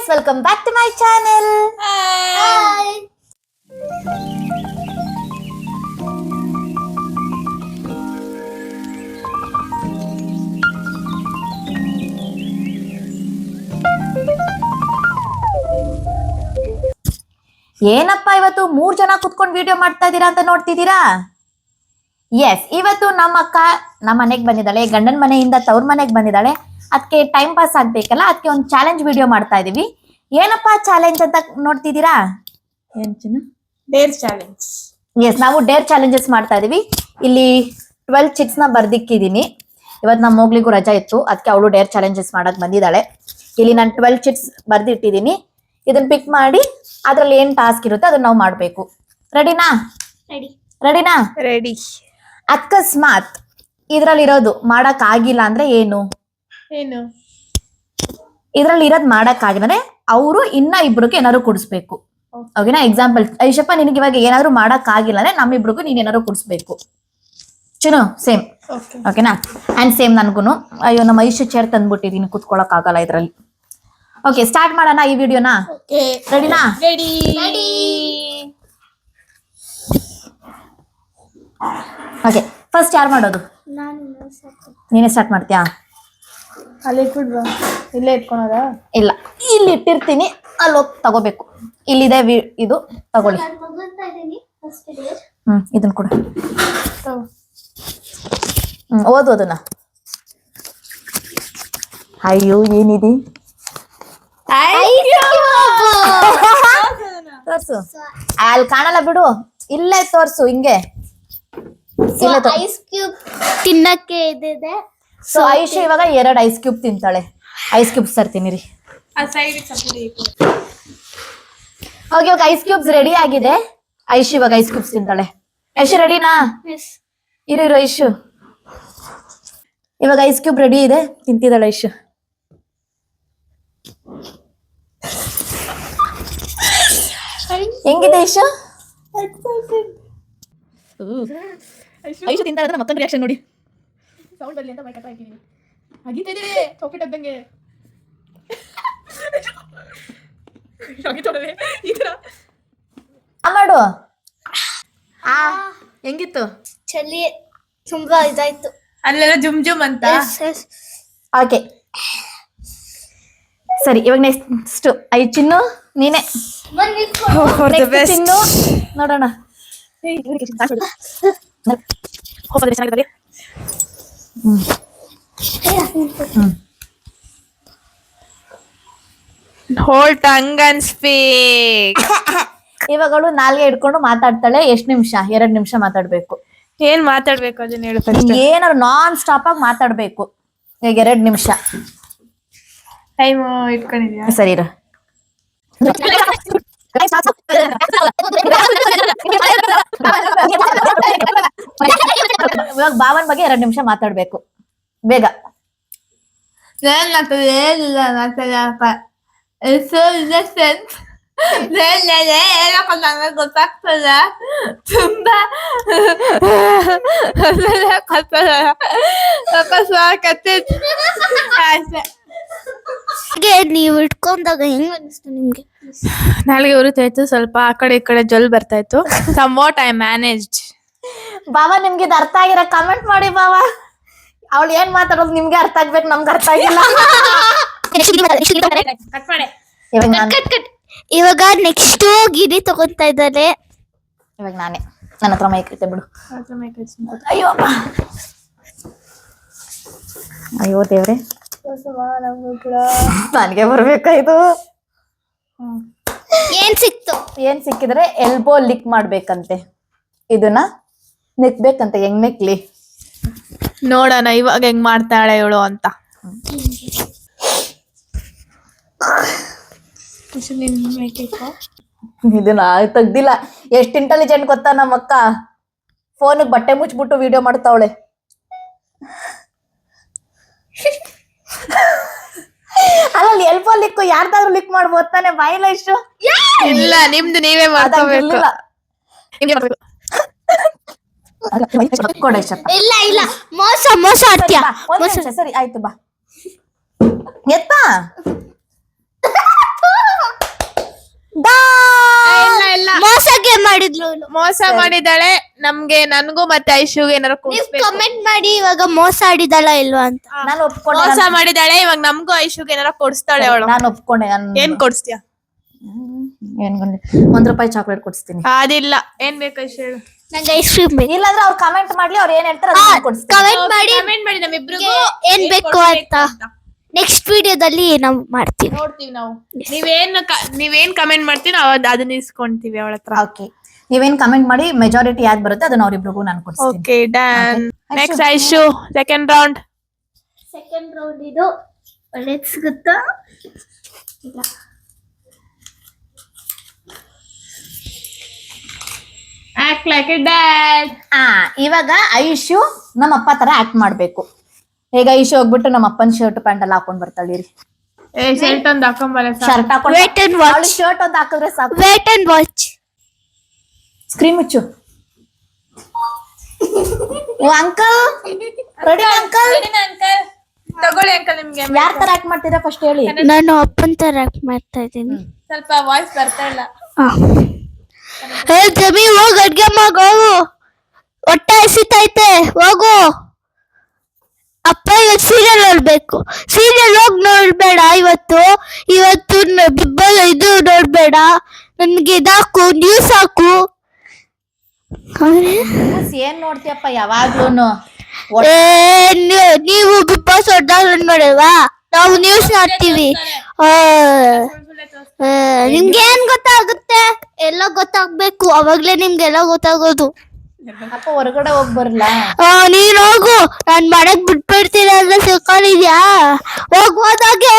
guys, welcome back to my channel. Hi. ಏನಪ್ಪ ಇವತ್ತು 3 ಜನ ಕುತ್ಕೊಂಡು ವಿಡಿಯೋ ಮಾಡ್ತಾ ಇದ್ದೀರಾ ಅಂತ ನೋಡ್ತಿದ್ದೀರಾ? ಎಸ್, ಇವತ್ತು ನಮ್ಮ ಅಕ್ಕ ನಮ್ಮ ಮನೆಗೆ ಬಂದಿದ್ದಾಳೆ, ಗಂಡನ ಮನೆಯಿಂದ ತವ್ರ ಮನೆಗೆ ಬಂದಿದ್ದಾಳೆ. ಅದಕ್ಕೆ ಟೈಮ್ ಪಾಸ್ ಆಗ್ಬೇಕಲ್ಲ, ಅದಕ್ಕೆ ಒಂದು ಚಾಲೆಂಜ್ ವಿಡಿಯೋ ಮಾಡ್ತಾ ಇದೀವಿ. ಏನಪ್ಪ ಚಾಲೆಂಜ್ ಅಂತ ನೋಡ್ತಿದ್ದೀರಾ? ಏನ್ ಚಿನ್ನ? Deere challenge. ಎಸ್, ನಾವು ಡೇರ್ ಚಾಲೆಂಜಸ್ ಮಾಡ್ತಾ ಇದೀವಿ. ಇಲ್ಲಿ 12 ಚಿಟ್ಸ್ ನ ಬರ್ದಿಕ್ಕಿದೀನಿ. ಇವತ್ತು ನಮ್ಮ ಮೋಗ್ಲಿಗೂ ರಜಾ ಇತ್ತು, ಅದಕ್ಕೆ ಅವಳು ಡೇರ್ ಚಾಲೆಂಜಸ್ ಮಾಡಕ್ ಬಂದಿದ್ದಾಳೆ. ಇಲ್ಲಿ ನಾನು 12 ಚಿಟ್ಸ್ ಬರ್ದಿಟ್ಟಿದ್ದೀನಿ. ಇದನ್ನ ಪಿಕ್ ಮಾಡಿ ಅದ್ರಲ್ಲಿ ಏನ್ ಟಾಸ್ಕ್ ಇರುತ್ತೆ ಅದನ್ನ ನಾವು ಮಾಡ್ಬೇಕು. ರೆಡಿನಾ? ರೆಡಿನಾ? ರೆಡಿ. ಅಕಸ್ಮಾತ್ ಇದ್ರಲ್ಲಿ ಇರೋದು ಮಾಡಕ್ ಆಗಿಲ್ಲ ಅಂದ್ರೆ ಏನು? ಇದ್ರಲ್ಲಿ ಇರೋದ್ ಮಾಡಕ್ ಆಗಿದ್ರೆ ಅವರು ಇನ್ನ ಇಬ್ರಿಗೆ ಏನಾದ್ರು ಕುಡಿಸ್ಬೇಕು. ಓಕೆನಾ? ಎಕ್ಸಾಂಪಲ್, ಐಶಪ್ಪ ನಿನಗೆ ಇವಾಗ ಏನಾದ್ರು ಮಾಡಕ್ ಆಗಿಲ್ಲ ಅಂದ್ರೆ ನಮ್ಮಿಬ್ರಿಗೂ ನೀನ್ ಏನಾದ್ರು ಕುಡಿಸ್ಬೇಕು. ಚಿನ್ನು ಸೇಮ್. ಓಕೆನಾ? ಅಂಡ್ ಸೇಮ್ ನನ್ಗುನು. ಅಯ್ಯೋ, ನಮ್ಮ ಐಶು ಚೇರ್ ತಂದ್ಬಿಟ್ಟಿದೀನಿ, ಕುತ್ಕೊಳಕ್ ಆಗಲ್ಲ ಇದ್ರಲ್ಲಿ. ಓಕೆ, ಸ್ಟಾರ್ಟ್ ಮಾಡೋಣ ಈ ವಿಡಿಯೋನ. ರೆಡಿನಾ? ರೆಡಿ. ಓಕೆ, ಫಸ್ಟ್ ಯಾರು ಮಾಡೋದು? ನೀನೇ ಸ್ಟಾರ್ಟ್ ಮಾಡ್ತೀಯಾ? ಅಲ್ಲಿ ಇಟ್ಬಿಡ್ವಾ? ಇಲ್ಲೇ ಇಟ್ಕೊಳೋದ? ಇಲ್ಲ, ಇಲ್ಲಿ ಇಟ್ಟಿರ್ತೀನಿ, ಅಲ್ಲಿ ಹೋಗಿ ತಗೋಬೇಕು. ಇಲ್ಲಿದೆ ಇದು, ತಗೊಳ್ಳಿ. ಇದನ್ನ ಕೊಡು. ಓದು ಅದನ್ನ. ಅಯ್ಯೋ, ಏನಿದೆ? ತೋರ್ಸು. ಅಲ್ಲಿ ಕಾಣಲ್ಲ ಬಿಡು, ಇಲ್ಲೇ ತೋರ್ಸು. ಹಿಂಗೆ ಐಸ್ ಕ್ಯೂಬ್ ತಿನ್ನಕ್ಕೆ ಇದೆ. ಸೊ ಐಶು ಇವಾಗ 2 ಐಸ್ ಕ್ಯೂಬ್ ತಿಂತಾಳೆ. ಐಸ್ ಕ್ಯೂಬ್ಸ್ ತರ್ತೀನಿ ರೀ. ಓಕೆ, ಇವಾಗ ಐಸ್ ಕ್ಯೂಬ್ಸ್ ರೆಡಿ ಆಗಿದೆ. ಐಶು ಇವಾಗ ಐಸ್ ಕ್ಯೂಬ್ಸ್ ತಿಂತಾಳೆ. ಐಶು ರೆಡಿನಾ? ಇರು ಐಶು. ಇವಾಗ ಐಸ್ ಕ್ಯೂಬ್ ರೆಡಿ ಇದೆ, ತಿಂತಿದ್ದಾಳೆ ಐಶು. ಹೆಂಗಿದೆ ಐಶು? ಐಶು ತಿಂತಾ ಇದ್ರೆ ಮತ್ತೊಂದು ರಿಯಾಕ್ಷನ್ ನೋಡಿ. ಸೌಂಡ್ ಬರ್ಲಿ ಅಂತ ಮೈಕ್ ಹಾಕಿದೀನಿ. ಅಗಿತಿದೆ ಚಾಕ್ಲೇಟ್ ಅದ್ದಂಗೆ. ಈ ತರ ಮಾಡು. ಹೆಂಗಿತ್ತು? ಚಳಿ ತುಂಬಾ ಇದಾಯ್ತು. ಅಲ್ಲೆಲ್ಲ ಜುಮ್ ಜುಮ್ ಅಂತ. ಓಕೆ, ಸರಿ. ಇವಾಗ ನೆಕ್ಸ್ಟ್ ಚಿನ್ನು ನೀನೆ. ಚಿನ್ನು ನೋಡೋಣ. Hold tongue and speak. ಇವಾಗಳು ನಾಲ್ಗೆ ಹಿಡ್ಕೊಂಡು ಮಾತಾಡ್ತಾಳೆ. ಎಷ್ಟು ನಿಮಿಷ? 2 ನಿಮಿಷ ಮಾತಾಡ್ಬೇಕು. ಏನ್ ಮಾತಾಡ್ಬೇಕು ಅದನ್ನ ಹೇಳು ಫಸ್ಟ್. ಏನಾದ್ರು ನಾನ್ ಸ್ಟಾಪ್ ಆಗಿ ಮಾತಾಡ್ಬೇಕು. ಈಗ 2 ನಿಮಿಷ ಟೈಮ್ ಇಟ್ಕೊಂಡಿದ್ಯಾ? ಸರಿ ಇರು. ಇವಾಗ ಭಾವನ್ ಬಗ್ಗೆ 2 ನಿಮಿಷ ಮಾತಾಡ್ಬೇಕು. ಬೇಗ. ಗೊತ್ತಾಗ್ತದ ತುಂಬಾ ನೀವು ಇಟ್ಕೊಂಡಾಗ ಹೆಂಗ್ ಅನಿಸ್ತು ನಿಮ್ಗೆ? ನಾಳೆಗೆ ಉರಿತಾಯ್ತು, ಸ್ವಲ್ಪ ಆ ಕಡೆ ಈ ಕಡೆ ಜಲ್ ಬರ್ತಾ ಇತ್ತು. Somewhat I managed. ಬಾವ, ನಿಮ್ಗೆ ಇದು ಅರ್ಥ ಆಗಿರೋ ಕಮೆಂಟ್ ಮಾಡಿ ಬಾವ. ಅವಳು ಏನ್ ಮಾತಾಡೋದು ನಿಮ್ಗೆ ಅರ್ಥ ಆಗ್ಬೇಕು, ನಮ್ಗೆ ಅರ್ಥ ಆಗಿಲ್ಲ. ಇವಾಗ ನೆಕ್ಸ್ಟ್ ಗಿರಿ ತಗೊಂತಾ ಇದ್ದಾರೆ. ಇವಾಗ ನಾನೇ, ನನ್ನ ಹತ್ರ ಮೈಕ್ ಐತೆ ಬಿಡು. ಅಯ್ಯೋ ಅಯ್ಯೋ ದೇವ್ರೆ, ನನಗೆ ಬರ್ಬೇಕಾಯ್ತು. ಏನ್ ಸಿಕ್ತು? ಏನ್ ಸಿಕ್ಕಿದ್ರೆ ಎಲ್ಬೋ ಲಿಕ್ ಮಾಡ್ಬೇಕಂತೆ. ಇದನ್ನ ನೆಕ್ಬೇಕಂತೆ. ಹೆಂಗ್ ನೆಕ್ಲಿ ನೋಡೋಣ ಇವಾಗ ಹೆಂಗ್ ಮಾಡ್ತಾಳೆ ಇವಳು ಅಂತ. ಇದನ್ನ ತೆಗ್ದಿಲ್ಲ. ಎಷ್ಟ್ ಇಂಟೆಲಿಜೆಂಟ್ ಗೊತ್ತಾ ನಮ್ಮ ಅಕ್ಕ? ಫೋನ್ ಬಟ್ಟೆ ಮುಚ್ಬಿಟ್ಟು ವಿಡಿಯೋ ಮಾಡ್ತಾವಳೆ. ಅಲ್ಲ, ಎಲ್ಬೋ ಲಿಕ್ ಯಾರ್ದಾದ್ರು ಲಿಕ್ ಮಾಡ್ಬೋದು ತಾನೆ? ಬಾಯಿಲ್ಲ ಇಷ್ಟು. ಇಲ್ಲ, ನಿಮ್ದು ನೀವೇ ಮಾಡ್ಕೋಬೇಕು. ಇಲ್ಲ ಇಲ್ಲ, ಮೋಸ ಮೋಸ ಆಡ್ತೀಯ. ಸರಿ ಆಯ್ತು, ಬಾ ಎತ್ತ. ಮಾಡಿದ್ಲು ಅವ್ಳು. ಮೋಸ ಮಾಡಿದಾಳೆ ನಮ್ಗೆ, ನನ್ಗೂ ಮತ್ತೆ ಐಶುಗೆ ಏನಾರು ನೀವ್ ಕೊಡ್ಸ್ಬೇಕು. ಕಮೆಂಟ್ ಮಾಡಿ ಇವಾಗ ಮೋಸ ಆಡಿದಳ ಇಲ್ವಾ ಅಂತ. ನಾನು ಒಪ್ಕೊಂಡೆ. ಮೋಸ ಮಾಡಿದಾಳೆ, ಇವಾಗ ನಮ್ಗೂ ಐಶುಗೆ ಏನಾರ ಕೊಡಿಸ್ತಾಳೆ ಅವಳು. ನಾನು ಒಪ್ಕೊಂಡೆ. ಏನ್ ಕೊಡಿಸ್ತೀಯ? ಏನ್ ₹1 ಚಾಕ್ಲೇಟ್ ಕೊಡಿಸ್ತೀನಿ. ಅದಿಲ್ಲ, ಏನ್ ಬೇಕು ಐಶು ಹೇಳು. ನಂಗೆ ಐಸ್ ಕ್ರೀಮ್ ಬೇಕು. ಇಲ್ಲಾಂದ್ರೆ ಅವ್ರು ಕಮೆಂಟ್ ಮಾಡ್ಲಿ, ಅವ್ರು ಏನ್ ಹೇಳ್ತಾರೆ ಅದನ್ನ ಕೊಡಿಸ್ತೀನಿ. ಕಮೆಂಟ್ ಮಾಡಿ ಕಮೆಂಟ್ ಮಾಡಿ ನಮ್ಮಿಬ್ರಿಗೂ ಏನ್ ಬೇಕು ಅಂತ ನೆಕ್ಸ್ಟ್ ವಿಡಿಯೋದಲ್ಲಿ ನಾವು ಮಾಡ್ತೀವಿ. ನೋಡ್ತೀವಿ ನಾವು. ನೀವೇನ್ ಕಮೆಂಟ್ ಮಾಡ್ತೀವಿ ನಾವು ಅದನ್ನ ಇಸ್ಕೊಂತೀವಿ ಅವಳ ಹತ್ರ. ಓಕೆ, ನೀವೇನ್ ಕಮೆಂಟ್ ಮಾಡಿ ಮೆಜಾರಿಟಿ ಯಾವ್ದು ಬರುತ್ತೆ ಅದನ್ನ ಅವ್ರಿಬ್ರಿಗೂ ನಾನು ಕೊಡಿಸ್ತೀನಿ. Okay done. Next Aishu second round. Second round ಇದು ಒಳ್ಳೇದ್ ಸಿಗುತ್ತಾ? Act like A dad. ಇವಾಗ ಐಶು ನಮ್ಮ ಅಪ್ಪ ತರ ಆಕ್ಟ್ ಮಾಡ್ಬೇಕು. ಈಗ ಐಶು ಹೋಗ್ಬಿಟ್ಟು ನಮ್ಮ ಅಪ್ಪನ ಶರ್ಟ್ ಪ್ಯಾಂಟ್ ಎಲ್ಲ ಹಾಕೊಂಡ್ ಬರ್ತಾಳೆ. ಶರ್ಟ್ ಒಂದ್ ಹಾಕೊಂಬಲ್ಲ. ಶರ್ಟ್ ಹಾಕೊಂಡು Wait and watch. ಶರ್ಟ್ ಒಂದು ಹಾಕಿದ್ರೆ ಸಾಕು. Wait and watch. ಸ್ಕ್ರೀನ್ ಮುಚ್ಚು. Oh uncle, ready uncle? ತಗೊಳ್ಳಿ ಅಂಕಲ್. ನಿಮ್ಗೆ ಯಾರ್ ತರ ಆಕ್ಟ್ ಮಾಡ್ತೀರಾ ಫಸ್ಟ್ ಹೇಳಿ. ನಾನು ಅಪ್ಪನ್ ತರ ಆಕ್ಟ್ ಮಾಡ್ತಾ ಇದ್ದೀನಿ. ಸ್ವಲ್ಪ ವಾಯ್ಸ್ ಬರ್ತಾ ಇಲ್ಲ. ಹೇ ಜಮಿ, ಹೋಗ್ ಅಡ್ಗೆ ಹೋಗು, ಹೊಟ್ಟೆ ಹಸಿತೈತೆ, ಹೋಗು. ಅಪ್ಪ ಇವತ್ತು ಸೀರಿಯಲ್ ನೋಡ್ಬೇಕು. ಸೀರಿಯಲ್ ಹೋಗಿ ನೋಡ್ಬೇಡ ಇವತ್ತು. ಬಿಗ್ ಬಾಸ್ ಇದು ನೋಡ್ಬೇಡ. ನನ್ಗೆ ಇದಾಕು, ನ್ಯೂಸ್ ಹಾಕು. ಏನ್ ನೋಡ್ತೀಯಪ್ಪ ಯಾವಾಗ್ಲೂನು? ನೀವು ಬಿಗ್ ಬಾಸ್ ನೋಡಲ್ವಾ? ನಾವು ನ್ಯೂಸ್ ನೋಡ್ತೀವಿ. ನಿಮ್ಗೆ ಏನ್ ಗೊತ್ತಾಗುತ್ತೆ? ಎಲ್ಲ ಗೊತ್ತಾಗ್ಬೇಕು, ಅವಾಗ್ಲೇ ನಿಮ್ಗೆಲ್ಲ ಗೊತ್ತಾಗೋದು. ಅಪ್ಪ ಹೊರಗಡೆ ಹೋಗ್ ಬರ್ಲಾ? ನೀನ್ ಹೋಗು, ನಾನ್ ಮಾಡಕ್ ಬಿಟ್ಬಿಡ್ತೀನಿ ಅಂದ್ರೆ ಸಿಕ್ಕೊಂಡಿದ್ಯಾ? ಹೋದಾಗೆ.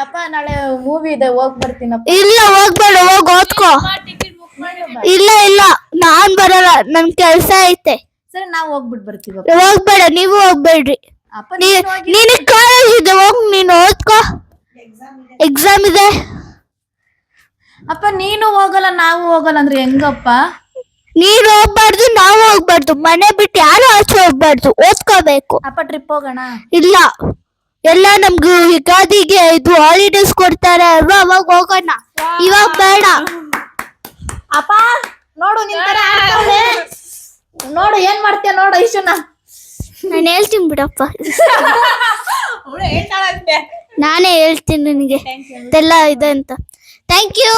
ಅಪ್ಪ ನಾಳೆ ಮೂವಿ ಇದೆ, ಹೋಗ್ ಬರ್ತೀನಪ್ಪ. ಇಲ್ಲ ಹೋಗ್ಬೇಡ, ಹೋಗ್ ಓದ್ಕೋ. ಇಲ್ಲ ನಾನ್ ಬರಲ್ಲ, ನನ್ ಕೆಲ್ಸ ಐತೆ. ಸರಿ, ನಾವ್ ಹೋಗ್ಬಿಟ್ ಬರ್ತೀವಿ. ಹೋಗ್ಬೇಡ, ನೀವು ಹೋಗ್ಬೇಡ್ರಿ. ಅಪ್ಪ ನೀನ್ ಕಾಲೇಜ್ ಇದೆ, ಹೋಗ್ ನೀನ್ ಓದ್ಕೋ. ಎಕ್ಸಾಮ್ ಇದೆ. ಅಪ್ಪ ನೀನು ಹೋಗಲ್ಲ ನಾವು ಹೋಗಲ್ಲ ಅಂದ್ರೆ ಹೆಂಗಪ್ಪ? ನೀನ್ ಹೋಗ್ಬಾರ್ದು, ನಾವು ಹೋಗ್ಬಾರ್ದು. ಮನೆ ಬಿಟ್ಟು ಯಾರು ಆಚೆ ಹೋಗ್ಬಾರ್ದು, ಓದ್ಕೋಬೇಕು. ಅಪ್ಪ ಟ್ರಿಪ್ ಹೋಗೋಣ? ಇಲ್ಲ, ಎಲ್ಲ ನಮ್ಗೆ ಯುಗಾದಿಗೆ ಇದು ಹಾಲಿಡೇಸ್ ಕೊಡ್ತಾರೆ ಅಲ್ವಾ, ಅವಾಗ ಹೋಗೋಣ. ಇವಾಗ ಬೇಡ. ಅಪ್ಪ ನೋಡು, ನಿನ್ ತರ ಆಡ್ತಾಳೆ. ನೋಡು ಏನ್ ಮಾಡ್ತೀಯ ನೋಡು ಐಶುನ. ನಾನು ಹೇಳ್ತೀನಿ ಬಿಡಪ್ಪ, ನಾನೇ ಹೇಳ್ತೀನಿ ನಿನಗೆ ಇದೆಲ್ಲ ಇದೆ ಅಂತ. Thank you.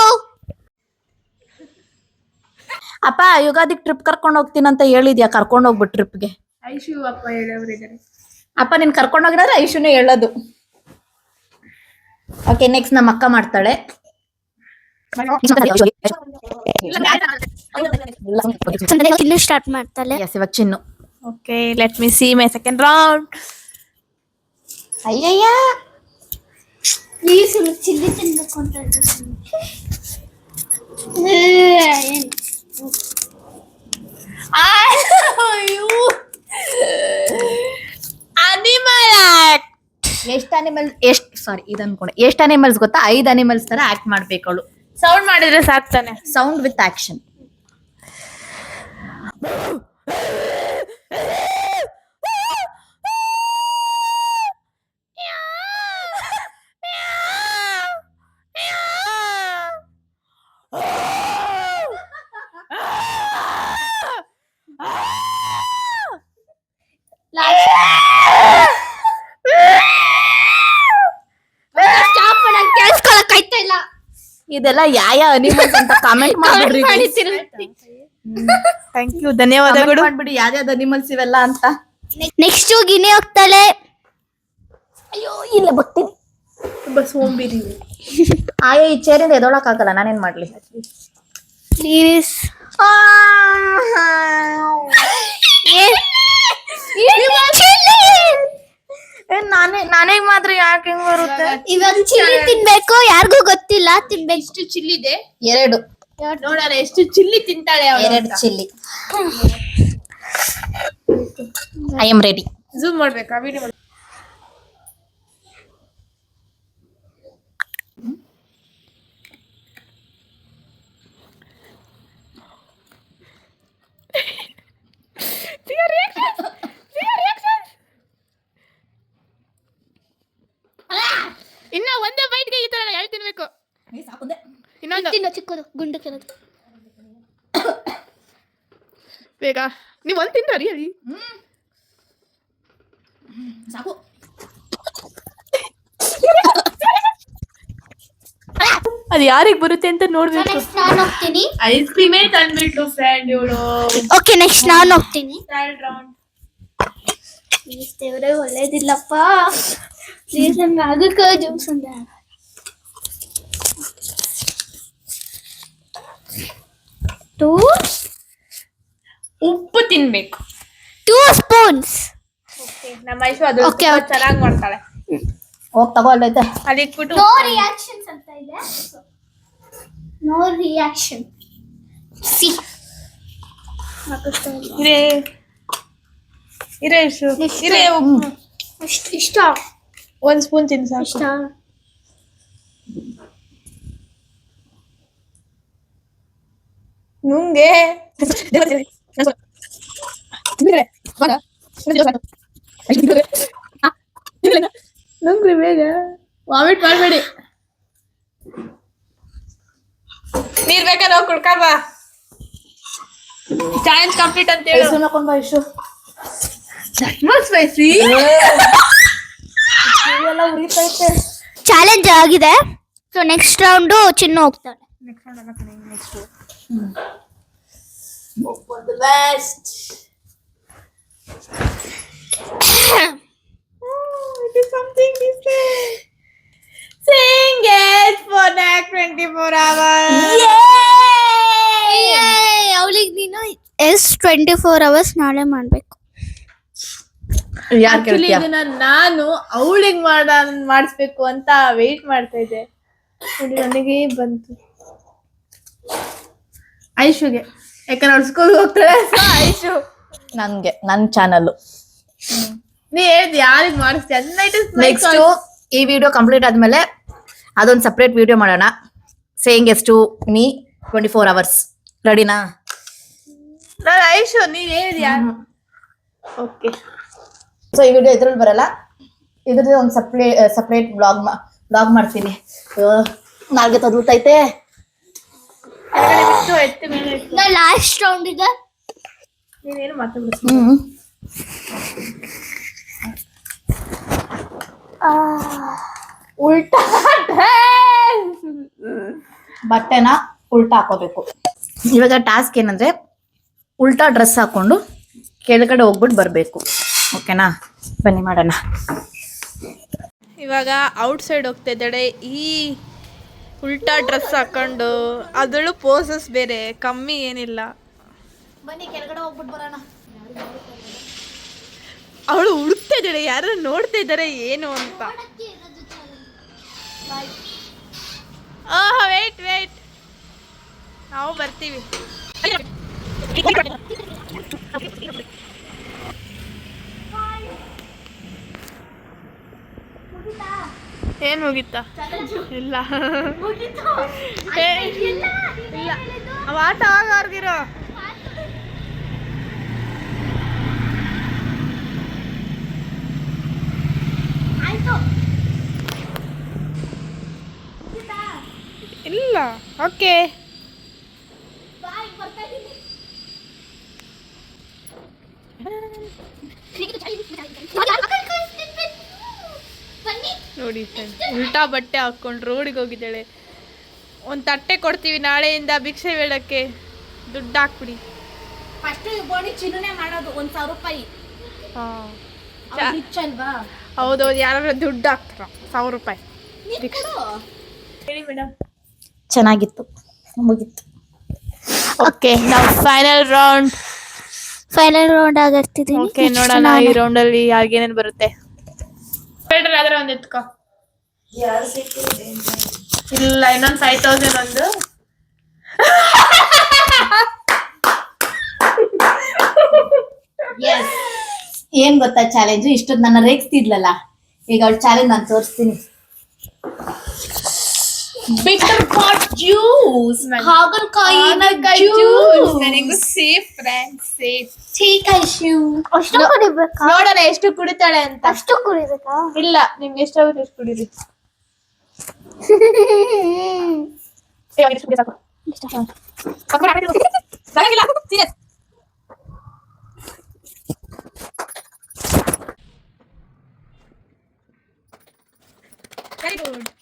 ಅಪ್ಪ ಯುಗಾದಿಗ್ ಟ್ರಿಪ್ ಕರ್ಕೊಂಡ್ ಹೋಗ್ತೀನಂತ ಹೇಳಿದ್ಯಾ? ಕರ್ಕೊಂಡ್ ಹೋಗ್ಬಿಟ್ಟು ಟ್ರಿಪ್ಗೆ. ಐಶು ಅಪ್ಪ ಹೇಳೋರಿದ್ದಾರೆ. ಅಪ್ಪ ನೀನ್ ಕರ್ಕೊಂಡ್ ಹೋಗಿದ್ರೆ ಐಶುನೇ ಹೇಳೋದು. ಓಕೆ, ನೆಕ್ಸ್ಟ್ ನಮ್ಮ ಅಕ್ಕ ಮಾಡ್ತಾಳೆ. ಇನ್ನು ಸ್ಟಾರ್ಟ್ ಮಾಡ್ತಾಳೆ. ಇವಾಗ Chinnu. Okay, let me see my second round. ಅಯ್ಯಯ್ಯ, ಪ್ಲೀಸ್ ಚಿಲ್ಲಿ ತಿನ್ಬೇಕು ಅಂತ ಅನಿಮಲ್ ಆಕ್ಟ್. ಎಷ್ಟು ಅನಿಮಲ್ಸ್ ಗೊತ್ತಾ? 5 ಅನಿಮಲ್ಸ್ ತರ ಆಕ್ಟ್ ಮಾಡ್ಬೇಕು ಅವಳು. ಸೌಂಡ್ ಮಾಡಿದ್ರೆ ಸಾಕ್ತಾನೆ. Sound with action. ಕೇಳಿಸ್ಕೊಳಕ್ ಇಲ್ಲ. ಇದೆಲ್ಲ ಯಾವ ಅನಿಮಲ್ಸ್ ಅಂತ ಕಾಮೆಂಟ್ ಮಾಡ್ಬಿಡ್ರಿ. ಥ್ಯಾಂಕ್ ಯು, ಧನ್ಯವಾದಗಳು. ಮಾಡ್ಬಿಡಿ ಯಾವ್ಯಾವ್ದು ಅನಿಮಲ್ಸ್ ಇವೆಲ್ಲ ಅಂತ. ನೆಕ್ಸ್ಟ್ ಗಿನಿ ಹೋಗ್ತಾಳೆ. ಅಯ್ಯೋ ಇಲ್ಲ ಬರ್ತೀನಿ. ತುಂಬಾ ಸೋಂಬೇರಿ. ಆಯೋ ಈ ಚೇರಿಂದ ಎದೊಳಕ್ ಆಗಲ್ಲ, ನಾನೇನ್ ಮಾಡ್ಲಿ? ಪ್ಲೀಸ್. ನಾನೇ ಮಾತ್ರ ಯಾಕೆ ಹಿಂಗ್ ಬರುತ್ತೆ? ಇವಾಗ ಚಿಲ್ಲಿ ತಿನ್ಬೇಕು, ಯಾರಿಗೂ ಗೊತ್ತಿಲ್ಲ. ತಿನ್ಬೇಕು. ಎಷ್ಟು ಚಿಲ್ಲಿ ಇದೆ? 2. ನೋಡೋಣ ಎಷ್ಟು ಚಿಲ್ಲಿ ತಿಂತಾಳೆ ಅವಳು. 2 chilli. I am ready. Zoom ಮಾಡ್ಬೇಕಾ ವಿಡಿಯೋ? ಇನ್ನ ಒಂದೇ ಬೈಟ್ಗೆ ಈ ತರ ಹೇಳ್ತಿನ್ಬೇಕು. ಇನ್ನೊಂದು ತಿನ್ನು ಚಿಕ್ಕದು ಗುಂಡು ಕೆಲದು. ಬೇಗ ನೀವ್ ಒಂದ್ ತಿಂದ್ರಿ ಅಲ್ಲಿ ಸಾಕು. ಅದು ಯಾರಿಗ್ ಬರುತ್ತೆ ಅಂತ ನೋಡ್ಬೇಕು. ನೆಕ್ಸ್ಟ್ ನಾನು ಹೋಗ್ತೀನಿ. ಐಸ್ ಕ್ರೀಮೇ ತಂದ್ಬಿಟ್ಲು ಫ್ರೆಂಡ್ ಇವಳು. ಓಕೆ ನೆಕ್ಸ್ಟ್ ನಾನು ಹೋಗ್ತೀನಿ. ರೌಂಡ್ ಪ್ಲೀಸ್ ದೇವ್ರೆ ಒಳ್ಳೇದಿಲ್ಲಪ್ಪ. ಪ್ಲೀಸ್ ನನ್ಗೆ ಆಗಕ್ಕ ಜ್ಯೂಸ್ ಅಂತ. 2 ಉಪ್ಪು ತಿನ್ಬೇಕು. 2 spoons. ನಮ್ಮ ಐಶು ಅದು Okay, okay. ಚೆನ್ನಾಗಿ ಮಾಡ್ತಾಳೆ. ಹೋಗ್ ತಗೋ ಅಲ್ಲೈತೆ. ಅಲ್ಲಿ ಇಟ್ಬಿಟ್ಟು ನೋ ರಿಯಾಕ್ಷನ್ಸ್ ಅಂತ ಇದೆ. No reaction. ಸಿ ಇರೇ ಇರೇ ಐಶು ಇರೇ ಇಷ್ಟ 1 ಸ್ಪೂನ್ ತಿನ್ ಸಾಕು. ಇಷ್ಟ. ನುಂಗೆ ನುಂಗ್ರಿ ಬೇಗ, ವಾಮಿಟ್ ಮಾಡ್ಬೇಡಿ. ನೀರ್ ಬೇಕಾದ್ರೆ ಹೋಗಿ ಕುಡ್ಕಬ. ಚಾಲೆಂಜ್ ಕಂಪ್ಲೀಟ್ ಅಂತ ಹೇಳು. ಹಾಕೊಂಡ್ ಬಾ ಇಶು. ಸ್ಪೈಸಿ ಎಲ್ಲ ಉರಿತೈತೆ. ಚಾಲೆಂಜ್ ಆಗಿದೆ. ಸೊ ನೆಕ್ಸ್ಟ್ ರೌಂಡ್ ಚಿನ್ನು ಹೋಗ್ತಾಳೆ. Best. It is something different. Sing it for next 24 hours. ಅವಳಿಗೆ ನೀನು 24 hours ನಾಳೆ ಮಾಡ್ಬೇಕು. ಯಾರ್ Actually ಕೇಳ್ತೀಯ? ಇದನ್ನ ನಾನು ಅವಳಿಗೆ ಮಾಡಿಸ್ಬೇಕು ಅಂತ ವೇಟ್ ಮಾಡ್ತಾ ಇದ್ದೆ. ಇದು ನನಗೆ ಬಂತು. ಐಶುಗೆ ಯಾಕಂದ್ರೆ ಅವ್ಳು ಸ್ಕೂಲ್ಗೆ ಹೋಗ್ತಾಳೆ. So ಐಶು ನನ್ಗೆ ನನ್ ಚಾನಲ್. ನೀ ಹೇಳ್ದು ಯಾರಿಗ್ ಮಾಡಿಸ್ತೀಯ? ನೆಕ್ಸ್ಟ್ ಈ ವಿಡಿಯೋ ಕಂಪ್ಲೀಟ್ ಆದ್ಮೇಲೆ ಅದೊಂದು ಸಪ್ರೇಟ್ ವಿಡಿಯೋ ಮಾಡೋಣ. Saying yes to me 24 hours. ರೆಡಿನಾ? ನಾನು ಐಶು ನೀನ್ ಹೇಳಿದ್ಯಾ? ಓಕೆ. ಸೊ ಈ ವಿಡಿಯೋ ಇದ್ರಲ್ಲಿ ಬರಲ್ಲ. ಇದ್ರದ್ದು ಒಂದು ಸಪ್ರೇಟ್ ಬ್ಲಾಗ್ ಮಾಡ್ತೀನಿ. ನಾಲ್ಗೆ ತದ್ಲತೈತೆ. ಎತ್ತಿ ಮೇಲೆ ಇಟ್ಟು. ನಾ ಲಾಸ್ಟ್ ರೌಂಡ್ ಇದೆ. ನೀನೇನು ಮಾತಾಡ್ಬಿಡು. ಉಲ್ಟಾ ಬಟ್ಟೆನ ಉಲ್ಟಾ ಹಾಕೋಬೇಕು. ಇವಾಗ ಟಾಸ್ಕ್ ಏನಂದ್ರೆ ಉಲ್ಟಾ ಡ್ರೆಸ್ ಹಾಕೊಂಡು ಕೆಳಗಡೆ ಹೋಗ್ಬಿಟ್ಟು ಬರ್ಬೇಕು. ಓಕೆನಾ? ಬನ್ನಿ ಮಾಡೋಣ. ಇವಾಗ ಔಟ್ ಸೈಡ್ ಹೋಗ್ತಾ ಇದ್ದಾಳೆ. ಈ ಉಲ್ಟಾ ಡ್ರೆಸ್ ಹಾಕೊಂಡು ಅದರಲ್ಲೂ ಪೋಸಸ್ ಬೇರೆ ಕಮ್ಮಿ ಏನಿಲ್ಲ. ಬನ್ನಿ ಕೆಳಗಡೆ ಹೋಗ್ಬಿಟ್ಟು ಬರೋಣ. ಅವಳು ಹುಡುಕ್ತಾ ಇದ್ದಾಳೆ, ಯಾರು ನೋಡ್ತಾ ಇದ್ದಾರೆ ಏನು ಅಂತ. ವೇಟ್ ವೇಟ್, ನಾವು ಬರ್ತೀವಿ. ಏನ್ ಮುಗಿತಾ? ಇಲ್ಲ ಇಲ್ಲ, ಅವ ಆಟ ಆಗೋರ್ಗಿರೋ. ಇಲ್ಲ ಓಕೆ. ನೋಡಿ ಫ್ರೆಂಡ್, ಉಲ್ಟಾ ಬಟ್ಟೆ ಹಾಕೊಂಡು ರೋಡಿಗೆ ಹೋಗಿದ್ದಾಳೆ. ಒಂದು ತಟ್ಟೆ ಕೊಡ್ತೀವಿ ನಾಳೆಯಿಂದ ಭಿಕ್ಷೆ ಬೇಡಕ್ಕೆ, ದುಡ್ಡು ಹಾಕ್ಬಿಡಿ. ಫಸ್ಟ್ ಬಾಡಿ ಚಿನ್ನನೆ ಮಾಡೋದು 1000 ರೂಪಾಯಿ. ರಿಚ್ ಅಲ್ವಾ? ಹೌದೌದು, ಯಾರು ದುಡ್ಡು ಹಾಕ್ತಾರ 1000 ರೂಪಾಯಿ ಭಿಕ್ಷೆ. ಹೇಳಿ ಮೇಡಮ್. ಚೆನ್ನಾಗಿತ್ತು, ಮುಗಿತ್ತು. ಓಕೆ, ನಾವು ಫೈನಲ್ ರೌಂಡ್ ಆಗಿರ್ತಿದ್ದೀನಿ. ಓಕೆ, ನೋಡೋಣ ಈ ರೌಂಡ್ ಅಲ್ಲಿ ಯಾರಿಗೇನೇನು ಬರುತ್ತೆ. ಬೇಡ್ರಿ ಆದ್ರೆ ಒಂದು ಎತ್ಕೋ. ಇಲ್ಲ, ಇನ್ನೊಂದು 5000 ಒಂದು. ಏನ್ ಗೊತ್ತಾ ಚಾಲೆಂಜ್? ಇಷ್ಟೊಂದು ನನ್ನ ರೇಗಿಸ್ತಿದ್ಲಲ್ಲ, ಈಗ ಅವಳ ಚಾಲೆಂಜ್ ನಾನು ತೋರಿಸ್ತೀನಿ. ಬಿಟರ್ ಪಾಟ್ ಜ್ಯೂಸ್, ಹಾಗಲಕಾಯಿನ ಜ್ಯೂಸ್. ನನಗೂ ಸೇಫ್ ಫ್ರೆಂಡ್, ಸೇಫ್. ठीक ಐಶು. ಅಷ್ಟು ಕುಡಿಬೇಕಾ? ನೋಡೋಣ ಎಷ್ಟು ಕುಡಿತಾಳೆ ಅಂತ. ಅಷ್ಟು ಕುಡಿಬೇಕಾ? ಇಲ್ಲ, ನಿಮ್ಗೆ ಎಷ್ಟಾಗುತ್ತೆ ಎಷ್ಟು ಕುಡೀರಿ. ಸಾಕು.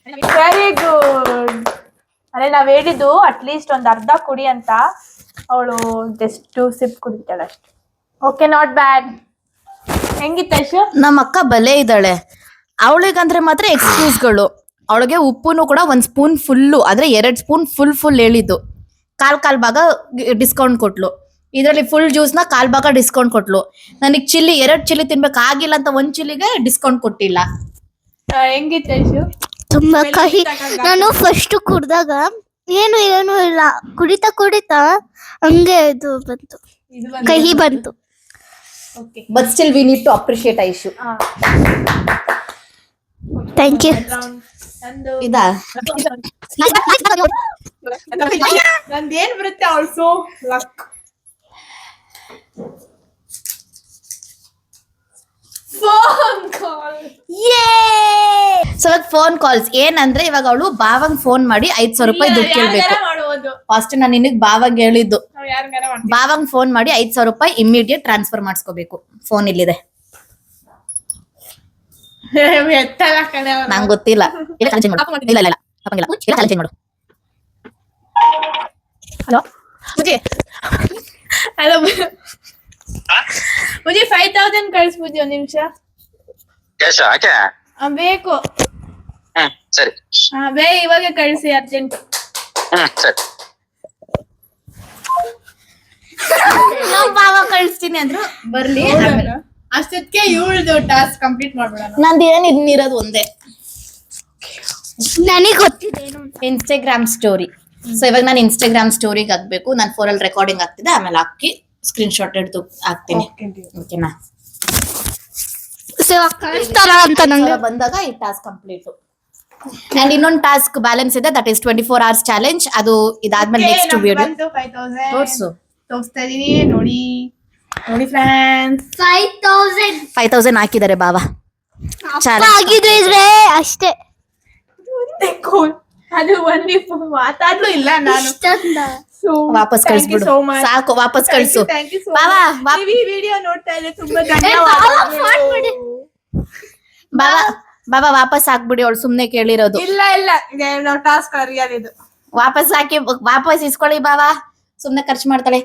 Very good. ಅದೇ ನಾವ್ ಹೇಳಿದ್ದು ಅಟ್ಲೀಸ್ಟ್ ಒಂದ್ ಅರ್ಧ ಕುಡಿ ಅಂತ, ಅವಳು ಜಸ್ಟ್ 2 ಸಿಪ್ ಕುಡಿತಾಳೆ ಅಷ್ಟೇ. Okay, not bad. ಹೆಂಗಿತ್ತು ಐಶು? ನಮ್ಮ ಅಕ್ಕ ಬಲೆ ಇದ್ದಾಳೆ. ಅವಳಿಗಂದ್ರೆ ಮಾತ್ರ ಎಕ್ಸ್ಕ್ಯೂಸ್ಗಳು. ಅವಳಿಗೆ ಉಪ್ಪುನು ಕೂಡ 1 ಸ್ಪೂನ್ ಫುಲ್ಲು, ಆದ್ರೆ 2 ಸ್ಪೂನ್ ಫುಲ್ ಹೇಳಿದ್ದು. ಕಾಲ್ ಭಾಗ ಡಿಸ್ಕೌಂಟ್ ಕೊಟ್ಲು. ಇದರಲ್ಲಿ ಫುಲ್ ಜ್ಯೂಸ್ನ 1/4 ಭಾಗ ಡಿಸ್ಕೌಂಟ್ ಕೊಟ್ಲು. ನನಗೆ ಚಿಲ್ಲಿ 2 ಚಿಲ್ಲಿ ತಿನ್ಬೇಕಾಗಿಲ್ಲ ಅಂತ 1 ಚಿಲ್ಲಿಗೆ ಡಿಸ್ಕೌಂಟ್ ಕೊಟ್ಟಿಲ್ಲ. ಹೆಂಗಿತ್ತು ಐಶು? ತುಂಬಾ ಕಹಿ. ನಾನು ಫಸ್ಟ್ ಕುಡ್ದಾಗ ಏನು ಇಲ್ಲ, ಕುಡಿತಾ ಹಂಗೆ ಇದು ಬಂತು, ಕಹಿ ಬಂತು. Okay, but still we need to appreciate Aishu. Thank you. ನಂದು ಇದಾ ನಂದೇನ್ ಬರುತ್ತೆ also luck. Phone call. So ಇವಾಗ ಫೋನ್ ಕಾಲ್ಸ್ ಏನಂದ್ರೆ, ಇವಾಗ ಅವಳು ಬಾವಂಗ್ ಫೋನ್ ಮಾಡಿ 5,000 ರೂಪಾಯಿ ದುಡ್ಡು ಕೇಳ್ಬೇಕು. ಮಾಡುವುದು ಫಸ್ಟ್ ನಾನು ನಿನಗ್ ಬಾವಂಗ್ ಹೇಳಿದ್ದು, ನಾವ್ ಯಾರಿಗಾರ ಮಾಡ್ತೀವಿ. ಬಾವಂಗ್ ಫೋನ್ ಮಾಡಿ 5,000 ರೂಪಾಯಿ ಇಮಿಡಿಯೇಟ್ ಟ್ರಾನ್ಸ್ಫರ್ ಮಾಡಿಸ್ಕೋಬೇಕು. ಫೋನ್ ಇಲ್ಲಿದೆ, ಎತ್ತಲ್ಲ ಕಣೆ ಅವ್ರು. ನಂಗೆ ಗೊತ್ತಿಲ್ಲ. ಇಲ್ಲ ಚಾಲೆಂಜ್ ಮಾಡು. ಇಲ್ಲ ತಪ್ಪಂಗಿಲ್ಲ. ಇಲ್ಲ ಚಾಲೆಂಜ್ ಮಾಡು. ಹಲೋ ಮುಜಿ, ಹಲೋ ಮುಜಿ, 5,000 ಕಳಿಸ್ಬುಜಿ. ಒಂದ್ ನಿಮಿಷ ಕ್ಯಾಶ್ ಹಾಕೆ ಬೇಕು. ಸರಿ ಇವಾಗ ಕಳಿಸಿ, ಅರ್ಜೆಂಟ್. ಸರಿ ನಾವು ಬಾವ ಕಳಿಸ್ತೀನಿ ಅಂದ್ರು, ಬರ್ಲಿ. ಅಷ್ಟೊತ್ತಿಗೆ ಇವಳ್ದು ಟಾಸ್ಕ್ ಕಂಪ್ಲೀಟ್ ಮಾಡ್ಬಿಡೋಣ. ನಂದು ಏನಿರೋದು ಒಂದೇ, ನನಗೆ ಗೊತ್ತಿದೆ ಏನು ಅಂತ. Instagram story. ಸೊ ಇವಾಗ ನಾನು ಇನ್ಸ್ಟಾಗ್ರಾಮ್ ಸ್ಟೋರಿಗೆ ಹಾಕ್ಬೇಕು. ನಾನು ಫೋನಲ್ಲಿ ರೆಕಾರ್ಡಿಂಗ್ ಆಗ್ತಿದೆ, ಆಮೇಲೆ ಹಾಕಿ ಸ್ಕ್ರೀನ್ ಶಾಟ್ ಹಿಡಿದು ಹಾಕ್ತೀನಿ. ಓಕೆನಾ? ಸೊ ಕಳಿಸ್ತಾರ ಅಂತ ನಂಗೆ ಬಂದಾಗ ಈ ಟಾಸ್ಕ್ ಕಂಪ್ಲೀಟ್. ಅಂಡ್ ಇನ್ನೊಂದು ಟಾಸ್ಕ್ ಬ್ಯಾಲೆನ್ಸ್ ಇದೆ, ದಟ್ ಇಸ್ 24 hours ಚಾಲೆಂಜ್. ಅದು ಇದಾದ್ಮೇಲೆ ನೆಕ್ಸ್ಟ್ ವಿಡಿಯೋ 5,000 ತೋರ್ಸು. ತೋರಿಸ್ತಾ ಇದೀನಿ, ನೋಡಿ ಫ್ರೆಂಡ್ಸ್. 5,000 ಹಾಕಿದ್ದಾರೆ ಬಾವ. ಆಗಿದ್ರೆ ಅಷ್ಟೇ. ಅದು ಒಂದ್ ಮಾತಾಡ್ಲು ಇಲ್ಲ ನಾನು. So, ವಾಪಸ್ thank you ಕಳಿಸ್ಬಿಡು. so much. ಸಾಕು, ವಾಪಸ್ ಕಳಿಸು. Thank you so ಬಾವ, much. ನೀವು ಈ ವಿಡಿಯೋ ನೋಡ್ತಾ ಇದ್ರೆ ತುಂಬಾ ಧನ್ಯವಾದಗಳು. ಬಾವ ವಾಪಸ್ ಹಾಕ್ಬಿಡಿ. ಅವಳು ಸುಮ್ನೆ ಕೇಳಿರೋದು. ಇಲ್ಲ ನಾವು ಟಾಸ್ಕ್ ರಿಯಲ್ ಇದು. ವಾಪಸ್ ಹಾಕಿ, ವಾಪಸ್ ಇಸ್ಕೊಳ್ಳಿ ಬಾವ. ಸುಮ್ನೆ ಖರ್ಚು ಮಾಡ್ತಾಳೆ.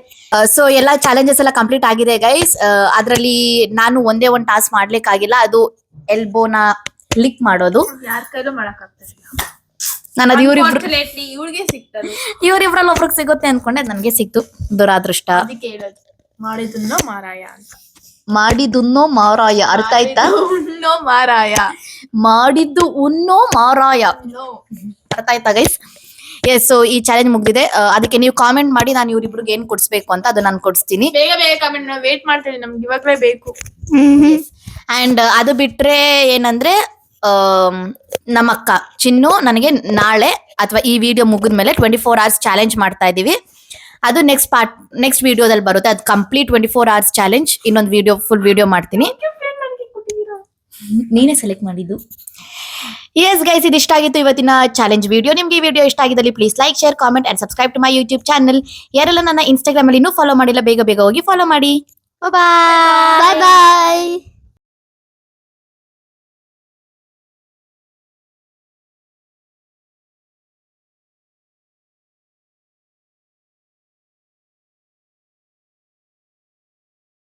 ಸೊ ಎಲ್ಲ ಚಾಲೆಂಜಸ್ ಎಲ್ಲ ಕಂಪ್ಲೀಟ್ ಆಗಿದೆ ಗೈಸ್. ಅದ್ರಲ್ಲಿ ನಾನು ಒಂದೇ ಒಂದು ಟಾಸ್ಕ್ ಮಾಡ್ಲಿಕ್ಕಾಗಿಲ್ಲ, ಅದು ಎಲ್ಬೋನ ಲಿಕ್ ಮಾಡೋದು. ಯಾರ ಕೈಲೂ ಮಾಡಕ್ ಆಗ್ತದೆ. ನಾನು ಅದು ಇವ್ರಿಗೆ ಸಿಗ್ತದೆ. ಇವ್ರಿಬ್ರಲ್ಲಿ ಒಬ್ರಿಗೆ ಸಿಗುತ್ತೆ ಅನ್ಕೊಂಡೆ, ನನ್ಗೆ ಸಿಕ್ತು. ದುರಾದೃಷ್ಟ. ಅದಕ್ಕೆ ಹೇಳೋದು ಮಾಡಿದುನ್ನೋ ಮಾರಾಯ ಅಂತ. ಮಾಡಿದುನ್ನೋ ಮಾರಾಯ. ಅರ್ಥ ಆಯ್ತಾ? ಉನ್ನೋ ಮಾರಾಯ. ಮಾಡಿದ್ದು ಉನ್ನೋ ಮಾರಾಯ. ಅರ್ಥ ಆಯ್ತಾ ಗೈಸ್? ಎಸ್. ಸೊ ಈ ಚಾಲೆಂಜ್ ಮುಗ್ದಿದೆ. ಅದಕ್ಕೆ ನೀವು ಕಾಮೆಂಟ್ ಮಾಡಿ, ನಾನು ಇವ್ರಿಬ್ರಿಗೆ ಏನ್ ಕೊಡ್ಸ್ಬೇಕು ಅಂತ ಅದು ನಾನು ಕೊಡಿಸ್ತೀನಿ. ಬೇಗ ಕಮೆಂಟ್, ನಾವು ವೇಟ್ ಮಾಡ್ತೀವಿ, ನಮ್ಗೆ ಇವಾಗಲೇ ಬೇಕು. ಅಂಡ್ ಅದು ಬಿಟ್ರೆ ಏನಂದ್ರೆ, ನಮ್ಮ ಅಕ್ಕ ಚಿನ್ನು ನನಗೆ ನಾಳೆ ಅಥವಾ ಈ ವಿಡಿಯೋ ಮುಗಿದ್ಮೇಲೆ 24 hours ಚಾಲೆಂಜ್ ಮಾಡ್ತಾ ಇದೀವಿ. ಅದು ನೆಕ್ಸ್ಟ್ ವಿಡಿಯೋದಲ್ಲಿ ಬರುತ್ತೆ. ಅದು ಕಂಪ್ಲೀಟ್ 24 hours ಚಾಲೆಂಜ್. ಇನ್ನೊಂದು ವಿಡಿಯೋ, ಫುಲ್ ವಿಡಿಯೋ ಮಾಡ್ತೀನಿ. ನೀನೇ ಸೆಲೆಕ್ಟ್ ಮಾಡಿದ್ದು. ಎಸ್ ಗೈಸ್, ಇದಿಷ್ಟ ಆಗಿತ್ತು ಇವತ್ತಿನ ಚಾಲೆಂಜ್ ವಿಡಿಯೋ. ನಿಮ್ಗೆ ಈ ವಿಡಿಯೋ ಇಷ್ಟ ಆಗಿದ್ದಲ್ಲಿ please like, share, comment and subscribe to my YouTube channel. ಯಾರೆಲ್ಲ ನನ್ನ ಇನ್ಸ್ಟಾಗ್ರಾಮ್ ಅಲ್ಲಿ ಇನ್ನೂ ಫಾಲೋ ಮಾಡಿಲ್ಲ, ಬೇಗ ಹೋಗಿ ಫಾಲೋ ಮಾಡಿ. ಬಾಯ್.